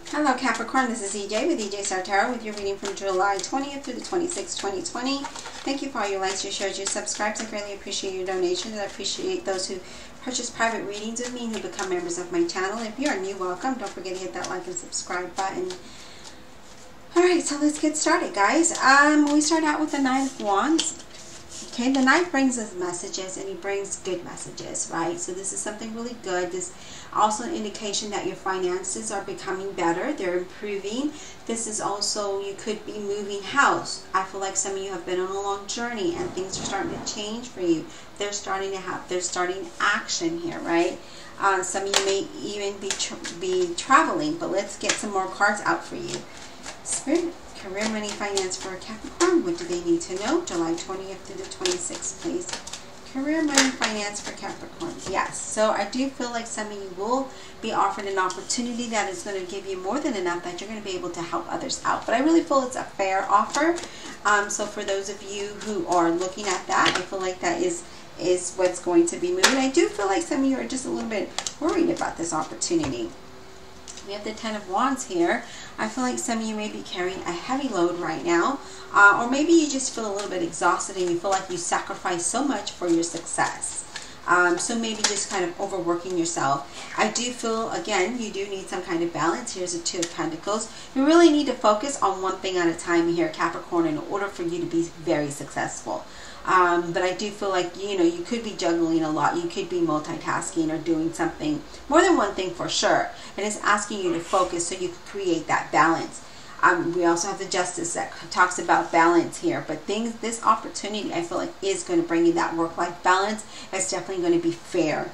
Hello Capricorn, this is EJ with EJ Star Tarot with your reading from July 20th through the 26th, 2020. Thank you for all your likes, your shares, your subscribes. I greatly appreciate your donations. I appreciate those who purchase private readings with me and who become members of my channel. If you are new, welcome. Don't forget to hit that like and subscribe button. Alright, so let's get started, guys. We start out with the Nine of Wands. Okay, the Knight brings us messages, and he brings good messages, right? So this is something really good. This also an indication that your finances are becoming better. They're improving. This is also, you could be moving house. I feel like some of you have been on a long journey, and things are starting to change for you. They're starting action here, right? Some of you may even be traveling, but let's get some more cards out for you. Spirit. Career, money, finance for a Capricorn. What do they need to know? July 20th through the 26th, please. Career, money, finance for Capricorn. Yes. So I do feel like some of you will be offered an opportunity that is going to give you more than enough that you're going to be able to help others out. But I really feel it's a fair offer. So for those of you who are looking at that, I feel like that is what's going to be moving. I do feel like some of you are just a little bit worried about this opportunity. We have the Ten of Wands here. I feel like some of you may be carrying a heavy load right now. Or maybe you just feel a little bit exhausted and you feel like you sacrifice so much for your success. So maybe just kind of overworking yourself. I do feel, again, you do need some kind of balance. Here's the Two of Pentacles. You really need to focus on one thing at a time here, Capricorn, in order for you to be very successful. But I do feel like, you know, you could be juggling a lot. You could be multitasking or doing something, more than one thing for sure. And it's asking you to focus so you can create that balance. We also have the Justice that talks about balance here. But this opportunity, I feel like, is going to bring you that work-life balance. It's definitely going to be fair.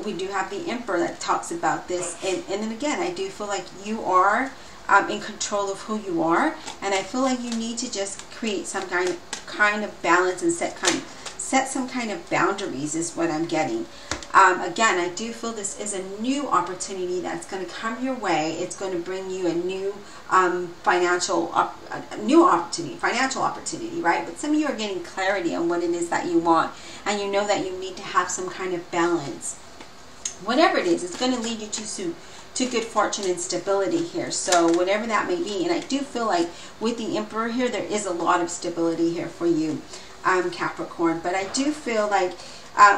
We do have the Emperor that talks about this. And then again, I do feel like you are in control of who you are. And I feel like you need to just create some kind of balance and set some kind of boundaries is what I'm getting. Again, I do feel this is a new opportunity that's going to come your way. It's going to bring you a new financial opportunity, right? But some of you are getting clarity on what it is that you want, and you know that you need to have some kind of balance. Whatever it is, it's going to lead you to good fortune and stability here. So whatever that may be, and I do feel like with the Emperor here, there is a lot of stability here for you, Capricorn. But I do feel like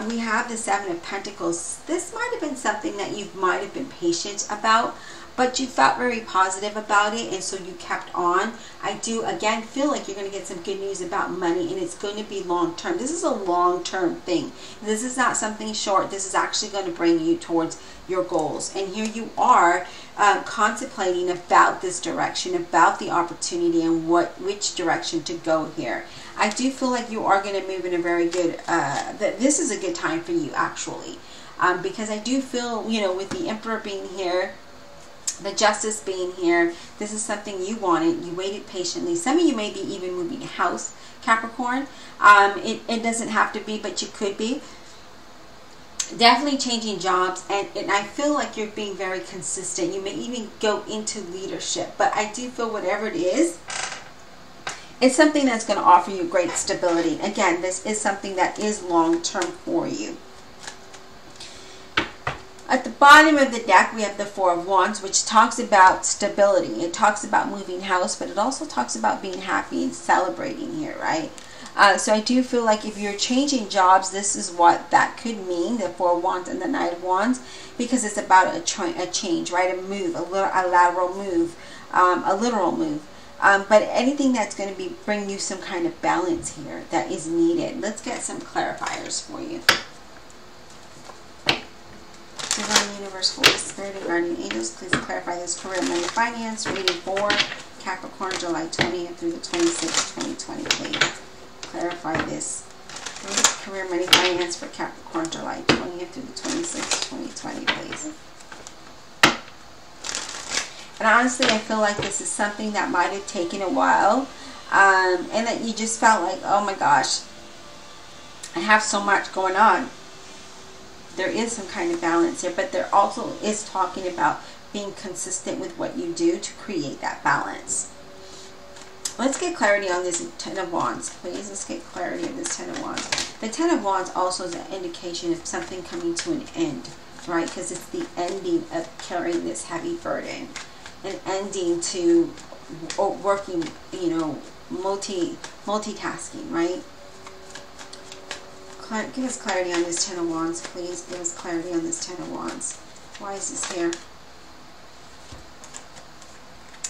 we have the Seven of Pentacles. This might have been something that you might have been patient about, but you felt very positive about it, and so you kept on. I do, again, feel like you're going to get some good news about money, and it's going to be long-term. This is a long-term thing. This is not something short. This is actually going to bring you towards your goals. And here you are contemplating about this direction, about the opportunity, and which direction to go here. I do feel like you are going to move in a very good, this is a good time for you, actually. Because I do feel, you know, with the Emperor being here, the Justice being here, this is something you wanted. You waited patiently. Some of you may be even moving house, Capricorn. It doesn't have to be, but you could be. Definitely changing jobs, and I feel like you're being very consistent. You may even go into leadership, but I do feel whatever it is, it's something that's going to offer you great stability. Again, this is something that is long-term for you. At the bottom of the deck, we have the Four of Wands, which talks about stability. It talks about moving house, but it also talks about being happy and celebrating here, right? So I do feel like if you're changing jobs, this is what that could mean, the Four of Wands and the Knight of Wands, because it's about a change, right? A move, a lateral move, a literal move. But anything that's going to bring you some kind of balance here that is needed. Let's get some clarifiers for you. Divine Universe, Holy Spirit, and Guardian Angels, please clarify this career, money, finance reading for Capricorn, July 20th through the 26th, 2020, please. Clarify this. Career, money, finance for Capricorn, July 20th through the 26th, 2020, please. And honestly, I feel like this is something that might have taken a while, and that you just felt like, oh my gosh, I have so much going on. There is some kind of balance here, but there also is talking about being consistent with what you do to create that balance. Let's get clarity on this Ten of Wands, please. Let's get clarity of this Ten of Wands. The Ten of Wands also is an indication of something coming to an end, right? Because it's the ending of carrying this heavy burden. an ending to working, you know, multitasking, right? Give us clarity on this Ten of Wands, please. Give us clarity on this Ten of Wands. Why is this here?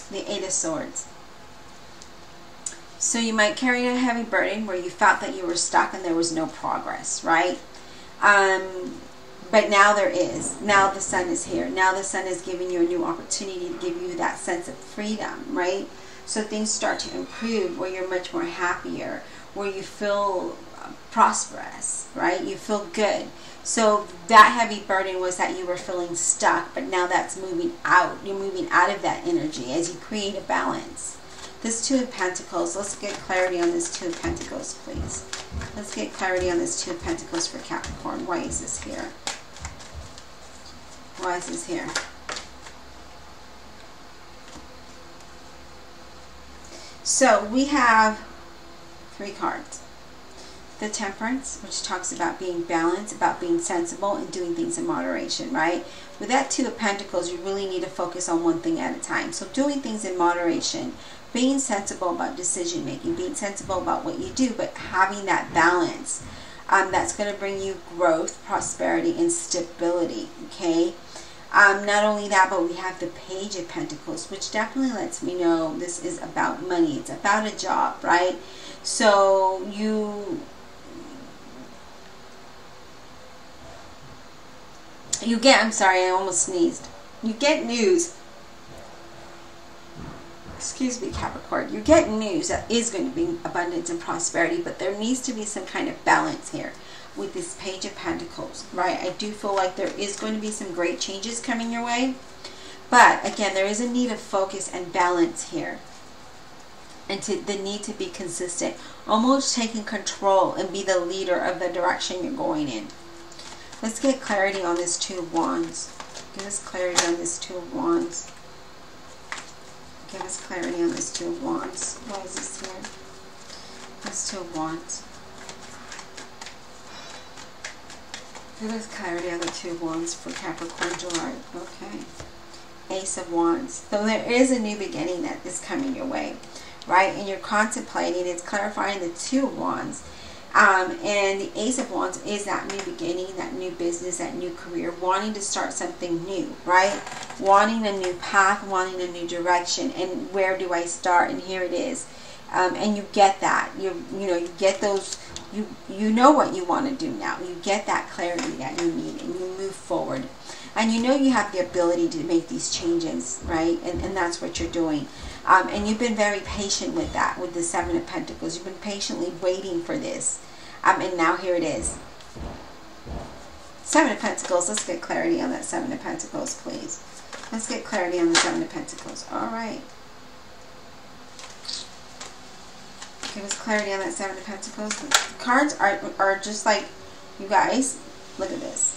The Eight of Swords. So you might carry a heavy burden where you felt that you were stuck and there was no progress, right? But now there is. Now the sun is here. Now the sun is giving you a new opportunity to give you that sense of freedom, right? So things start to improve where you're much more happier, where you feel prosperous, right? You feel good. So that heavy burden was that you were feeling stuck, but now that's moving out. You're moving out of that energy as you create a balance. This Two of Pentacles, let's get clarity on this Two of Pentacles, please. Let's get clarity on this Two of Pentacles for Capricorn. Why is this here? Why is this here? So we have 3 cards. The Temperance, which talks about being balanced, about being sensible and doing things in moderation, right? With that Two of Pentacles, you really need to focus on one thing at a time. So doing things in moderation, being sensible about decision making, being sensible about what you do, but having that balance, that's going to bring you growth, prosperity, and stability, okay? Not only that, but we have the Page of Pentacles, which definitely lets me know this is about money. It's about a job, right? So you get, I'm sorry, I almost sneezed. You get news. Excuse me, Capricorn. You get news that is going to be abundance and prosperity, but there needs to be some kind of balance here with this Page of Pentacles, right? I do feel like there is going to be some great changes coming your way, but again, there is a need of focus and balance here, and the need to be consistent, almost taking control and be the leader of the direction you're going in. Let's get clarity on this Two of Wands. Give us clarity on this Two of Wands. Give us clarity on this Two of Wands. Why is this here? This Two of Wands. Give us clarity on the Two of Wands for Capricorn, July. Okay. Ace of Wands. So there is a new beginning that is coming your way, right? And you're contemplating. It's clarifying the Two of Wands. And the Ace of Wands is that new beginning, that new business, that new career, wanting to start something new, right? Wanting a new path, wanting a new direction, and where do I start? And here it is. And you get that. You know, you get those, you know what you want to do now. You get that clarity that you need, and you move forward. And you know you have the ability to make these changes, right? And that's what you're doing. And you've been very patient with that, with the Seven of Pentacles. You've been patiently waiting for this. And now here it is. Seven of Pentacles. Let's get clarity on that Seven of Pentacles, please. Let's get clarity on the Seven of Pentacles. All right. Give us clarity on that Seven of Pentacles. The cards are just like, you guys, look at this.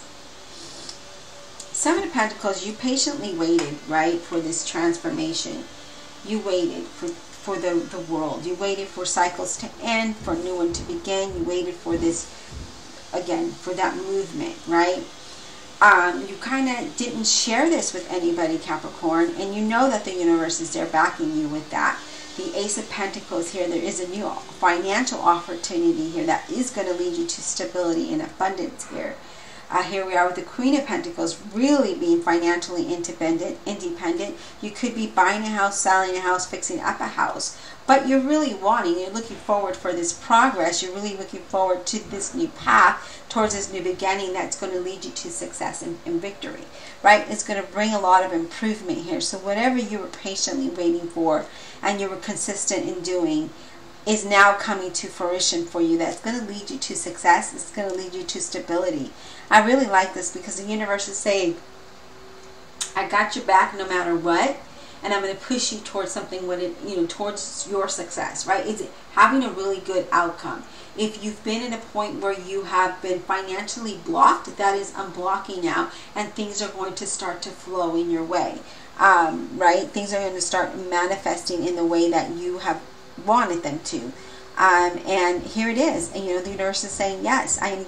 Seven of Pentacles, you patiently waited, right, for this transformation. You waited for the world. You waited for cycles to end, for a new one to begin. You waited for this, again, for that movement, right? You kind of didn't share this with anybody, Capricorn, and you know that the universe is there backing you with that. The Ace of Pentacles here, there is a new financial opportunity here that is going to lead you to stability and abundance here. Here we are with the Queen of Pentacles, really being financially independent. You could be buying a house, selling a house, fixing up a house. But you're really wanting, you're looking forward for this progress. You're really looking forward to this new path, towards this new beginning that's going to lead you to success and victory, right? It's going to bring a lot of improvement here. So whatever you were patiently waiting for and you were consistent in doing is now coming to fruition for you. That's going to lead you to success. It's going to lead you to stability. I really like this because the universe is saying, I got your back no matter what, and I'm going to push you towards something, towards your success, right? It's having a really good outcome. If you've been at a point where you have been financially blocked, that is unblocking now, and things are going to start to flow in your way, right? Things are going to start manifesting in the way that you have wanted them to. And here it is. And the universe is saying, yes, I'm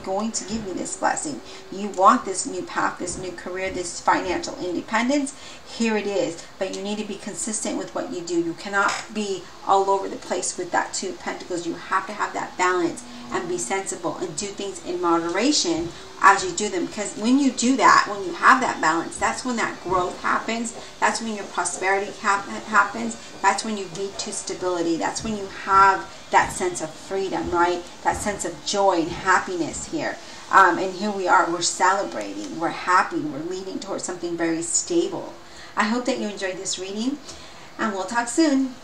going to give you this blessing. You want this new path, this new career, this financial independence. Here it is. But you need to be consistent with what you do. You cannot be all over the place with that Two of Pentacles. You have to have that balance and be sensible and do things in moderation as you do them. Because when you do that, when you have that balance, that's when that growth happens. That's when your prosperity happens. That's when you lead to stability. That's when you have that sense of freedom, right? That sense of joy and happiness here. And here we are. We're celebrating. We're happy. We're leading towards something very stable. I hope that you enjoyed this reading, and we'll talk soon.